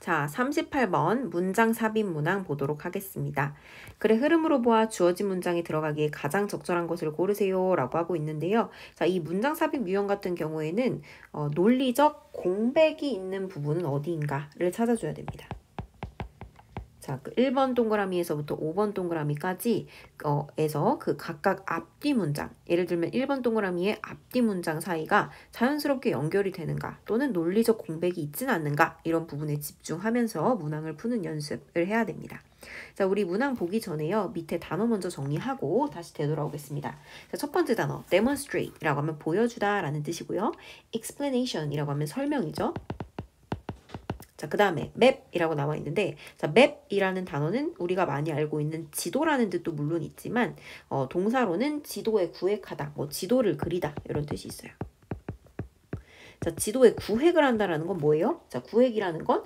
자, 38번 문장 삽입 문항 보도록 하겠습니다. 글의 흐름으로 보아 주어진 문장이 들어가기에 가장 적절한 것을 고르세요 라고 하고 있는데요. 자, 이 문장 삽입 유형 같은 경우에는 논리적 공백이 있는 부분은 어디인가를 찾아줘야 됩니다. 자, 그 1번 동그라미에서부터 5번 동그라미까지 에서 그 각각 앞뒤 문장, 예를 들면 1번 동그라미의 앞뒤 문장 사이가 자연스럽게 연결이 되는가 또는 논리적 공백이 있지는 않는가 이런 부분에 집중하면서 문항을 푸는 연습을 해야 됩니다. 자, 우리 문항 보기 전에요. 밑에 단어 먼저 정리하고 다시 되돌아오겠습니다. 자, 첫 번째 단어 demonstrate이라고 하면 보여주다 라는 뜻이고요. explanation이라고 하면 설명이죠. 자, 그 다음에 map이라고 나와 있는데, 자, map이라는 단어는 우리가 많이 알고 있는 지도라는 뜻도 물론 있지만 동사로는 지도에 구획하다, 뭐 지도를 그리다 이런 뜻이 있어요. 자, 지도에 구획을 한다라는 건 뭐예요? 자, 구획이라는 건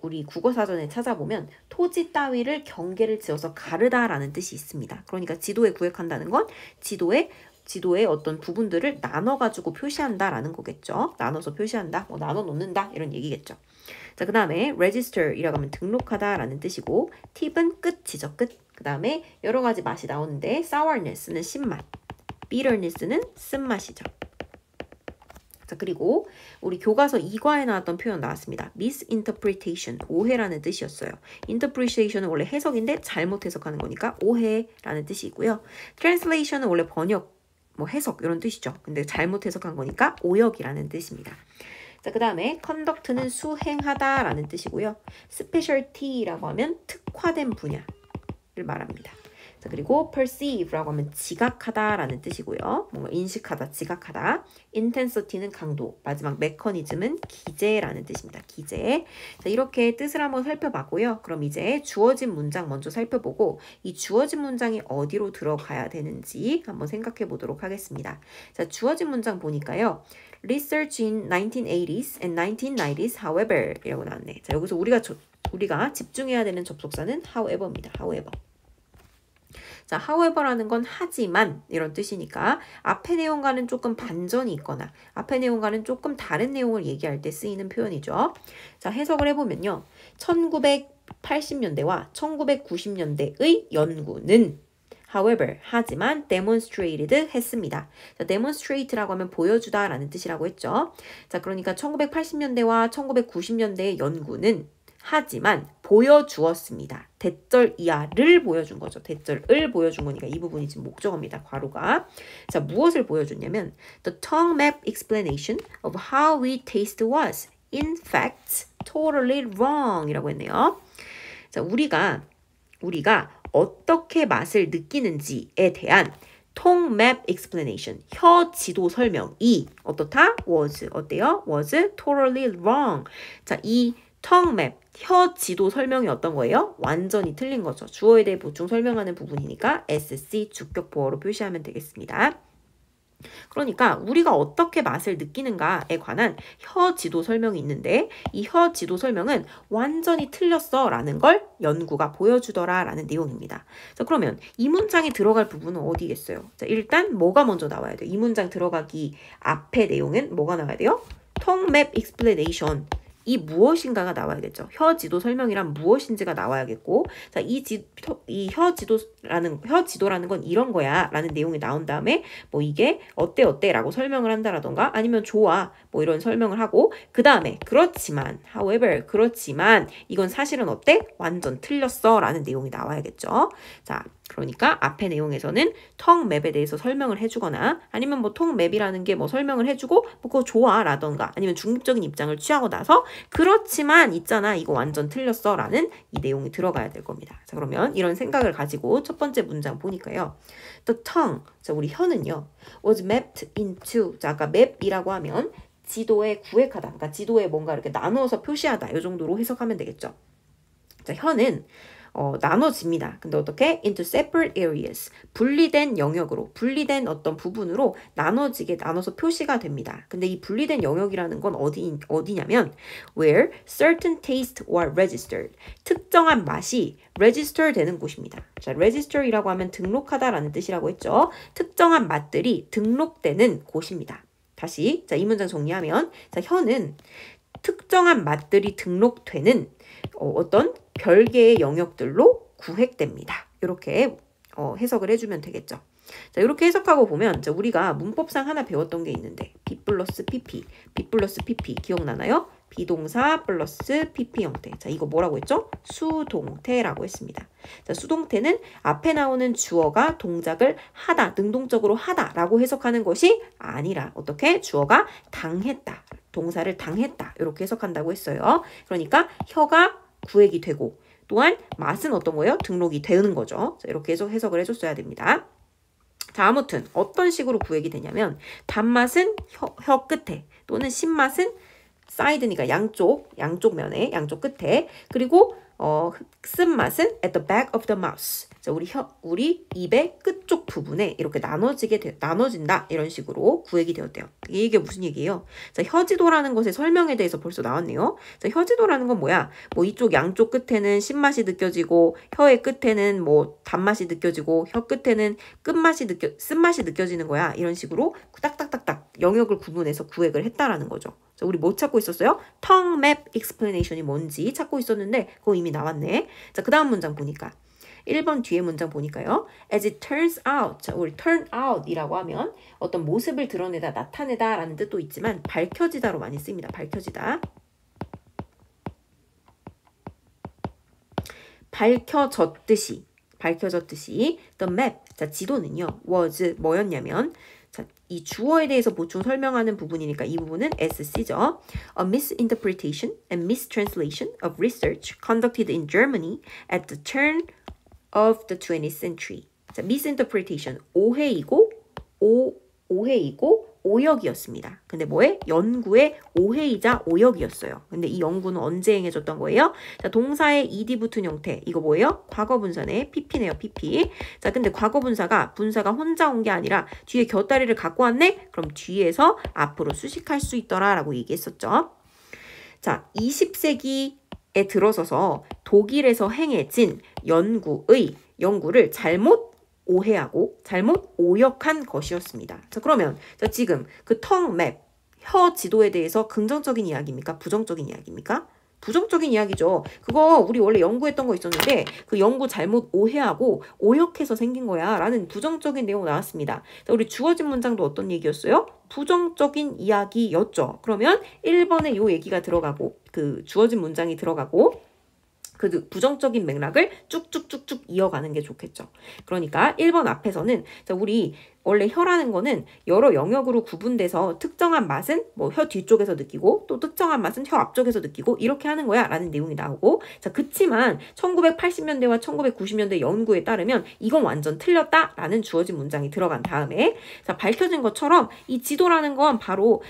우리 국어사전에 찾아보면 토지 따위를 경계를 지어서 가르다라는 뜻이 있습니다. 그러니까 지도에 구획한다는 건 지도의 어떤 부분들을 나눠가지고 표시한다라는 거겠죠. 나눠서 표시한다, 뭐 나눠 놓는다 이런 얘기겠죠. 자, 그 다음에 register이라고 하면 등록하다라는 뜻이고 팁은 끝이죠. 끝. 그 다음에 여러 가지 맛이 나오는데 sourness는 신맛, bitterness는 쓴맛이죠. 자, 그리고 우리 교과서 2과에 나왔던 표현 나왔습니다. misinterpretation, 오해라는 뜻이었어요. interpretation은 원래 해석인데 잘못 해석하는 거니까 오해라는 뜻이 있고요. translation은 원래 번역, 뭐 해석 이런 뜻이죠. 근데 잘못 해석한 거니까 오역이라는 뜻입니다. 자, 그 다음에 conduct는 수행하다라는 뜻이고요. specialty라고 하면 특화된 분야를 말합니다. 자, 그리고 perceive라고 하면 지각하다라는 뜻이고요. 뭔가 인식하다, 지각하다. intensity는 강도, 마지막 mechanism은 기제라는 뜻입니다. 기제. 자, 이렇게 뜻을 한번 살펴봤고요. 그럼 이제 주어진 문장 먼저 살펴보고 이 주어진 문장이 어디로 들어가야 되는지 한번 생각해 보도록 하겠습니다. 자, 주어진 문장 보니까요. Research in 1980s and 1990s, however 이라고 나왔네. 자, 여기서 우리가 집중해야 되는 접속사는 however입니다. however. 자, however라는 건 하지만 이런 뜻이니까 앞의 내용과는 조금 반전이 있거나 앞의 내용과는 조금 다른 내용을 얘기할 때 쓰이는 표현이죠. 자, 해석을 해보면요. 1980년대와 1990년대의 연구는 however, 하지만 demonstrated 했습니다. 자, demonstrate라고 하면 보여주다 라는 뜻이라고 했죠. 자, 그러니까 1980년대와 1990년대의 연구는 하지만 보여주었습니다. 대절 이하를 보여준 거죠. 대절을 보여준 거니까 이 부분이 지금 목적어입니다. 괄호가. 자, 무엇을 보여줬냐면 The tongue map explanation of how we taste was in fact totally wrong 이라고 했네요. 자, 우리가 어떻게 맛을 느끼는지에 대한 tongue map explanation, 혀 지도 설명이 어떻다? 어때요? was totally wrong. 자, 이 tongue map, 혀 지도 설명이 어떤 거예요? 완전히 틀린 거죠. 주어에 대해 보충 설명하는 부분이니까 SC 주격 보어로 표시하면 되겠습니다. 그러니까 우리가 어떻게 맛을 느끼는가에 관한 혀 지도 설명이 있는데 이 혀 지도 설명은 완전히 틀렸어 라는 걸 연구가 보여주더라 라는 내용입니다. 자, 그러면 이 문장에 들어갈 부분은 어디겠어요? 자, 일단 뭐가 먼저 나와야 돼요? 이 문장 들어가기 앞에 내용은 뭐가 나와야 돼요? tongue map explanation. 이 무엇인가가 나와야겠죠. 혀 지도 설명이란 무엇인지가 나와야겠고, 자, 이 혀 지도라는 건 이런 거야 라는 내용이 나온 다음에 뭐 이게 어때 라고 설명을 한다라던가 아니면 좋아 뭐 이런 설명을 하고 그 다음에 그렇지만 이건 사실은 어때? 완전 틀렸어 라는 내용이 나와야겠죠. 자, 그러니까 앞의 내용에서는 tongue map에 대해서 설명을 해주거나 아니면 뭐 tongue map이라는 게 뭐 설명을 해주고 뭐 그거 좋아 라던가 아니면 중립적인 입장을 취하고 나서 그렇지만 있잖아 이거 완전 틀렸어 라는 이 내용이 들어가야 될 겁니다. 자, 그러면 이런 생각을 가지고 첫 번째 문장 보니까요. The tongue, 자, 우리 혀는요. was mapped into, 자, 아까 map이라고 하면 지도에 구획하다, 그러니까 지도에 뭔가 이렇게 나누어서 표시하다 이 정도로 해석하면 되겠죠. 자, 혀는 나눠집니다. 근데 어떻게? into separate areas. 분리된 영역으로, 분리된 어떤 부분으로 나눠서 표시가 됩니다. 근데 이 분리된 영역이라는 건 어디냐면 where certain taste were registered. 특정한 맛이 register 되는 곳입니다. 자, register이라고 하면 등록하다라는 뜻이라고 했죠. 특정한 맛들이 등록되는 곳입니다. 다시, 자, 이 문장 정리하면, 자, 혀는 특정한 맛들이 등록되는 어떤 별개의 영역들로 구획됩니다. 이렇게 해석을 해주면 되겠죠. 자, 이렇게 해석하고 보면 우리가 문법상 하나 배웠던 게 있는데 B 플러스 PP, B 플러스 PP 기억나나요? 비동사 플러스 PP 형태. 자, 이거 뭐라고 했죠? 수동태라고 했습니다. 자, 수동태는 앞에 나오는 주어가 동작을 하다, 능동적으로 하다라고 해석하는 것이 아니라 어떻게? 주어가 당했다, 동사를 당했다 이렇게 해석한다고 했어요. 그러니까 혀가 구획이 되고 또한 맛은 어떤 거예요? 등록이 되는 거죠. 자, 이렇게 해석을 해줬어야 됩니다. 자, 아무튼 어떤 식으로 구획이 되냐면 단맛은 혀 끝에 또는 신맛은 사이드니까 양쪽 면에 양쪽 끝에 그리고 쓴맛은 at the back of the mouth. 자, 우리 입의 끝쪽 부분에 이렇게 나눠진다 이런 식으로 구획이 되었대요. 이게 무슨 얘기예요? 자, 혀지도라는 것의 설명에 대해서 벌써 나왔네요. 자, 혀지도라는 건 뭐야? 뭐 이쪽 양쪽 끝에는 신맛이 느껴지고 혀의 끝에는 뭐 단맛이 느껴지고 혀 끝에는 쓴맛이 느껴지는 거야. 이런 식으로 딱딱딱딱 영역을 구분해서 구획을 했다라는 거죠. 자, 우리 뭐 찾고 있었어요? tongue map explanation이 뭔지 찾고 있었는데 그거 이미 나왔네. 자, 그 다음 문장 보니까 1번 뒤에 문장 보니까요. As it turns out. 자, 우리 turn out 이라고 하면 어떤 모습을 드러내다, 나타내다 라는 뜻도 있지만 밝혀지다로 많이 쓰입니다. 밝혀지다. 밝혀졌듯이 the map. 자, 지도는요. was 뭐였냐면 자, 이 주어에 대해서 보충 설명하는 부분이니까 이 부분은 SC죠. A misinterpretation and mistranslation of research conducted in Germany at the turn of the 20th century. 자, misinterpretation, 오해이고 오역이었습니다. 근데 뭐에? 연구의 오해이자 오역이었어요. 근데 이 연구는 언제 행해졌던 거예요? 자, 동사의 ed 붙은 형태. 이거 뭐예요? 과거분사네. pp네요, pp. 자, 근데 과거분사가 혼자 온 게 아니라 뒤에 곁다리를 갖고 왔네? 그럼 뒤에서 앞으로 수식할 수 있더라 라고 얘기했었죠. 자, 20세기에 들어서서 독일에서 행해진 연구를 잘못 오해하고 잘못 오역한 것이었습니다. 자, 그러면 지금 그 tongue map, 혀 지도에 대해서 긍정적인 이야기입니까? 부정적인 이야기입니까? 부정적인 이야기죠. 그거 우리 원래 연구했던 거 있었는데 그 연구 잘못 오해하고 오역해서 생긴 거야 라는 부정적인 내용 나왔습니다. 자, 우리 주어진 문장도 어떤 얘기였어요? 부정적인 이야기였죠. 그러면 1번에 요 얘기가 들어가고 그 주어진 문장이 들어가고 그 부정적인 맥락을 쭉쭉쭉쭉 이어가는 게 좋겠죠. 그러니까 1번 앞에서는 자, 우리 원래 혀라는 거는 여러 영역으로 구분돼서 특정한 맛은 뭐 혀 뒤쪽에서 느끼고 또 특정한 맛은 혀 앞쪽에서 느끼고 이렇게 하는 거야 라는 내용이 나오고 자, 그치만 1980년대와 1990년대 연구에 따르면 이건 완전 틀렸다 라는 주어진 문장이 들어간 다음에 자, 밝혀진 것처럼 이 지도라는 건 바로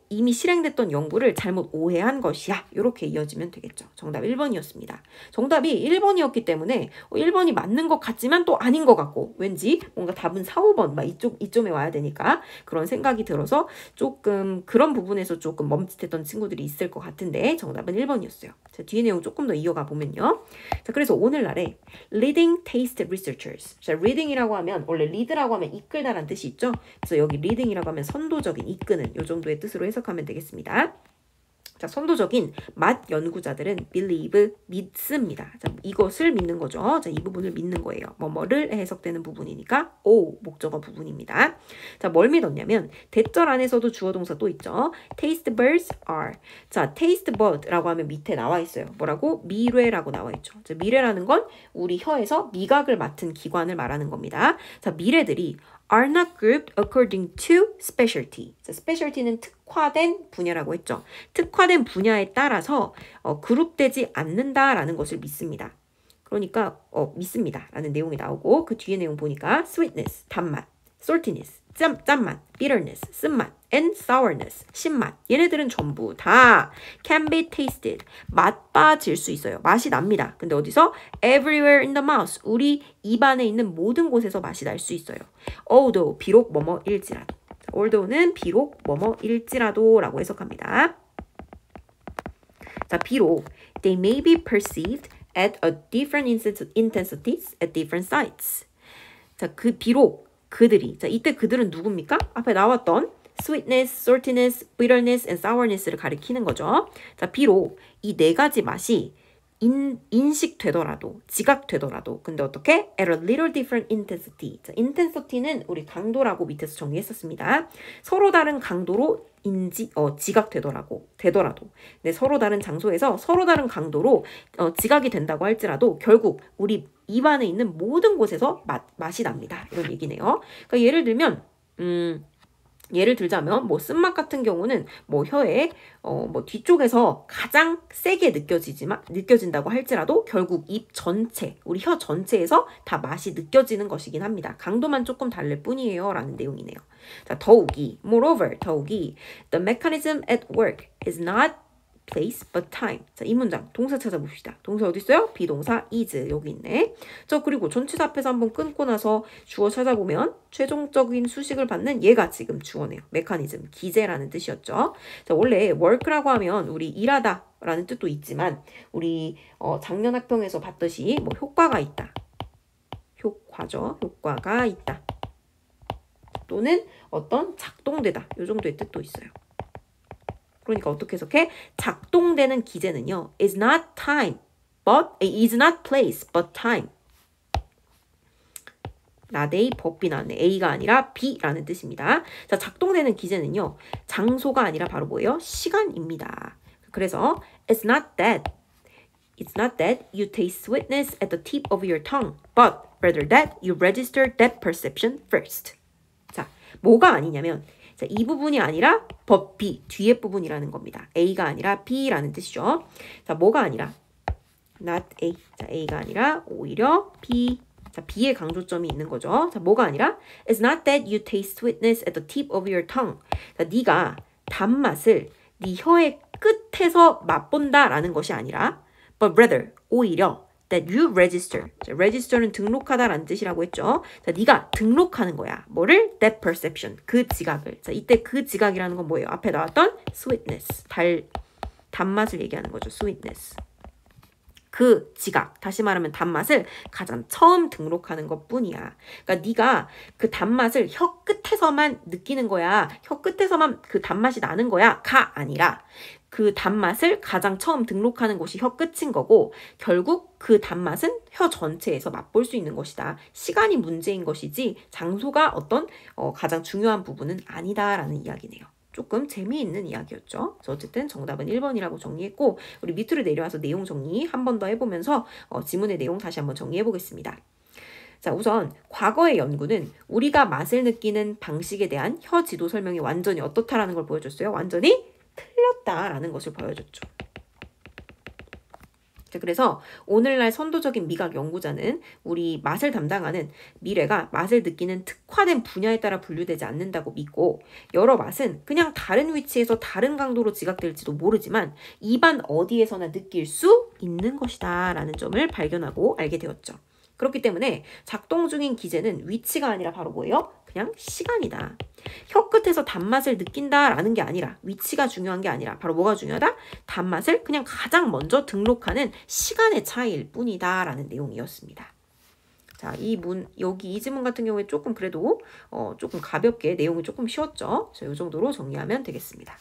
이미 실행됐던 연구를 잘못 오해한 것이야. 이렇게 이어지면 되겠죠. 정답 1번이었습니다. 정답이 1번이었기 때문에 1번이 맞는 것 같지만 또 아닌 것 같고 왠지 뭔가 답은 4, 5번 막 이쯤에 와야 되니까 그런 생각이 들어서 조금 그런 부분에서 조금 멈칫했던 친구들이 있을 것 같은데 정답은 1번이었어요. 자, 뒤에 내용 조금 더 이어가 보면요. 자, 그래서 오늘날에 leading taste researchers. 자, reading이라고 하면 원래 lead라고 하면 이끌다라는 뜻이 있죠. 그래서 여기 leading이라고 하면 선도적인, 이끄는 요 정도의 뜻으로 해석하면 되겠습니다. 자, 선도적인 맛 연구자들은 believe, 믿습니다. 자, 이것을 믿는 거죠. 자, 이 부분을 믿는 거예요. 뭐뭐를 해석되는 부분이니까 o 목적어 부분입니다. 자, 뭘 믿었냐면 대절 안에서도 주어 동사 또 있죠. taste buds are. 자, taste bud라고 하면 밑에 나와 있어요. 뭐라고? 미뢰라고 나와 있죠. 자, 미뢰라는 건 우리 혀에서 미각을 맡은 기관을 말하는 겁니다. 자, 미뢰들이 are not grouped according to specialty. 자, specialty는 특화된 분야라고 했죠. 특화된 분야에 따라서 그룹되지 않는다라는 것을 믿습니다. 그러니까 믿습니다 라는 내용이 나오고 그 뒤에 내용 보니까 sweetness, 단맛, saltiness, 짠맛, bitterness, 쓴맛, and sourness, 신맛. 얘네들은 전부 다 can be tasted, 맛봐질 수 있어요. 맛이 납니다. 근데 어디서? everywhere in the mouth, 우리 입안에 있는 모든 곳에서 맛이 날 수 있어요. although, 비록 뭐뭐일지라도. although는 비록 뭐뭐일지라도 라고 해석합니다. 자, 비록 they may be perceived at a different intensities at different sites. 자, 그 비록 그들이. 자, 이때 그들은 누굽니까? 앞에 나왔던 sweetness, saltiness, bitterness, and sourness를 가리키는 거죠. 자, 비록 이 네 가지 맛이 인식되더라도, 지각되더라도, 근데 어떻게? At a little different intensity. 자, intensity는 우리 강도라고 밑에서 정리했었습니다. 서로 다른 강도로 지각되더라도, 네, 서로 다른 장소에서 서로 다른 강도로 지각이 된다고 할지라도 결국 우리 입안에 있는 모든 곳에서 맛이 납니다. 이런 얘기네요. 그러니까 예를 들자면 뭐 쓴맛 같은 경우는 뭐 혀에 뭐 뒤쪽에서 가장 세게 느껴진다고 할지라도 결국 입 전체, 우리 혀 전체에서 다 맛이 느껴지는 것이긴 합니다. 강도만 조금 다를 뿐이에요 라는 내용이네요. 자, moreover, the mechanism at work is not place but time. 자, 이 문장 동사 찾아봅시다. 동사 어디 있어요? 비동사 is 여기 있네. 그리고 전치사 앞에서 한번 끊고 나서 주어 찾아보면 최종적인 수식을 받는 얘가 지금 주어네요. 메커니즘, 기제라는 뜻이었죠. 자, 원래 work라고 하면 우리 일하다 라는 뜻도 있지만 우리 작년 학평에서 봤듯이 뭐 효과가 있다. 효과죠. 효과가 있다. 또는 어떤 작동되다. 이 정도의 뜻도 있어요. 그러니까 어떻게 해석해? 작동되는 기제는요. is not place, but time. not A, 법비 나왔네. A가 아니라 B라는 뜻입니다. 자, 작동되는 기제는요. 장소가 아니라 바로 뭐예요? 시간입니다. 그래서 it's not that you taste sweetness at the tip of your tongue, but rather that you register that perception first. 자, 뭐가 아니냐면 자, 이 부분이 아니라 but B, 뒤에 부분이라는 겁니다. A가 아니라 B라는 뜻이죠. 자, 뭐가 아니라 not A. 자, A가 아니라 오히려 B. 자, B의 강조점이 있는 거죠. 자, 뭐가 아니라 It's not that you taste sweetness at the tip of your tongue. 자, 네가 단맛을 네 혀의 끝에서 맛본다라는 것이 아니라 but rather 오히려 that you register. 자, register는 등록하다라는 뜻이라고 했죠. 자, 네가 등록하는 거야. 뭐를? That perception. 그 지각을. 자, 이때 그 지각이라는 건 뭐예요? 앞에 나왔던 sweetness. 단맛을 얘기하는 거죠. sweetness. 그 지각, 다시 말하면 단맛을 가장 처음 등록하는 것뿐이야. 그러니까 네가 그 단맛을 혀 끝에서만 느끼는 거야. 혀 끝에서만 그 단맛이 나는 거야.가 아니라 그 단맛을 가장 처음 등록하는 곳이 혀 끝인 거고 결국 그 단맛은 혀 전체에서 맛볼 수 있는 것이다. 시간이 문제인 것이지 장소가 어떤 가장 중요한 부분은 아니다라는 이야기네요. 조금 재미있는 이야기였죠. 그래서 어쨌든 정답은 1번이라고 정리했고 우리 밑으로 내려와서 내용 정리 한 번 더 해보면서 지문의 내용 다시 한번 정리해 보겠습니다. 자, 우선 과거의 연구는 우리가 맛을 느끼는 방식에 대한 혀 지도 설명이 완전히 어떻다라는 걸 보여줬어요. 완전히 틀렸다라는 것을 보여줬죠. 자, 그래서 오늘날 선도적인 미각 연구자는 우리 맛을 담당하는 미래가 맛을 느끼는 특화된 분야에 따라 분류되지 않는다고 믿고 여러 맛은 그냥 다른 위치에서 다른 강도로 지각될지도 모르지만 입안 어디에서나 느낄 수 있는 것이다 라는 점을 발견하고 알게 되었죠. 그렇기 때문에 작동 중인 기제는 위치가 아니라 바로 뭐예요? 그냥 시간이다. 혀 끝에서 단맛을 느낀다라는 게 아니라 위치가 중요한 게 아니라 바로 뭐가 중요하다? 단맛을 그냥 가장 먼저 등록하는 시간의 차이일 뿐이다 라는 내용이었습니다. 자, 이 지문 같은 경우에 조금 그래도 조금 가볍게 내용이 조금 쉬웠죠. 그래서 이 정도로 정리하면 되겠습니다.